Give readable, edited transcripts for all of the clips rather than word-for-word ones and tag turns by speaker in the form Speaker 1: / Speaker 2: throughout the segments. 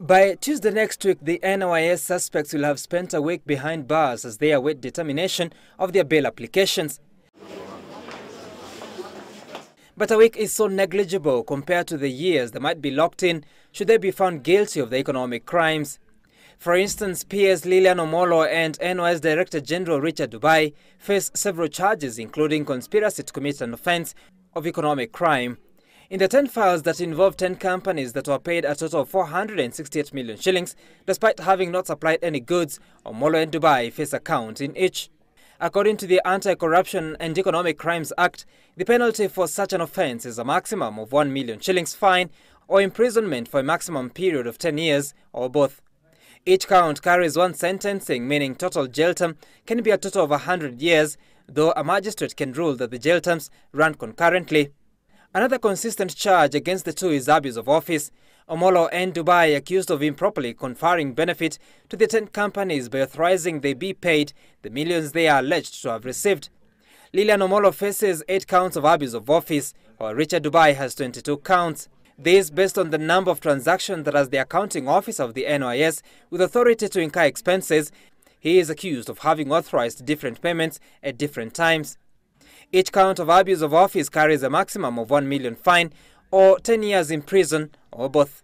Speaker 1: By Tuesday next week, the NYS suspects will have spent a week behind bars as they await determination of their bail applications. But a week is so negligible compared to the years they might be locked in should they be found guilty of the economic crimes. For instance, PS Lilian Omollo and NYS Director General Richard Ndubai face several charges, including conspiracy to commit an offence of economic crime. In the 10 files that involve 10 companies that were paid a total of 468 million shillings, despite having not supplied any goods, Omollo and Ndubai face a count in each. According to the Anti-Corruption and Economic Crimes Act, the penalty for such an offence is a maximum of 1 million shillings fine or imprisonment for a maximum period of 10 years or both. Each count carries one sentencing, meaning total jail term can be a total of 100 years, though a magistrate can rule that the jail terms run concurrently. Another consistent charge against the two is abuse of office. Omollo and Ndubai accused of improperly conferring benefit to the 10 companies by authorizing they be paid the millions they are alleged to have received. Lilian Omollo faces 8 counts of abuse of office, while Richard Ndubai has 22 counts. This based on the number of transactions that as the accounting officer of the NYS with authority to incur expenses, he is accused of having authorized different payments at different times. Each count of abuse of office carries a maximum of 1 million fine or 10 years in prison or both.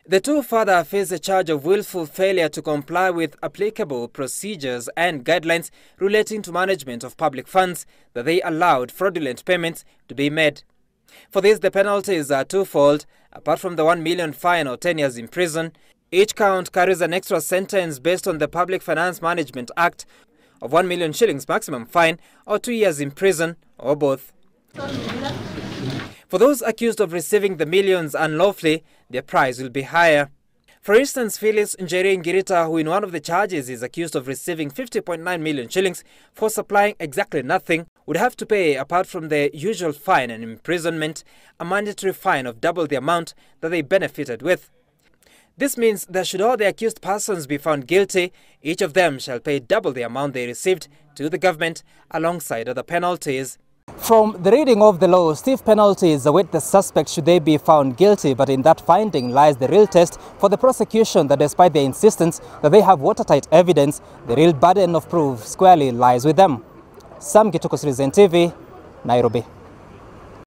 Speaker 1: The two further face a charge of willful failure to comply with applicable procedures and guidelines relating to management of public funds that they allowed fraudulent payments to be made. For this, the penalties are twofold. Apart from the 1 million fine or 10 years in prison, each count carries an extra sentence based on the Public Finance Management Act of 1 million shillings maximum fine or 2 years in prison or both. For those accused of receiving the millions unlawfully, their price will be higher. For instance, Phyllis Ngirita, who in one of the charges is accused of receiving 50.9 million shillings for supplying exactly nothing, would have to pay, apart from the usual fine and imprisonment, a mandatory fine of double the amount that they benefited with. This means that should all the accused persons be found guilty, each of them shall pay double the amount they received to the government alongside other penalties. From the reading of the law, stiff penalties await the suspect should they be found guilty, but in that finding lies the real test for the prosecution that despite their insistence that they have watertight evidence, the real burden of proof squarely lies with them. Sam Gituku, Lilian TV, Nairobi.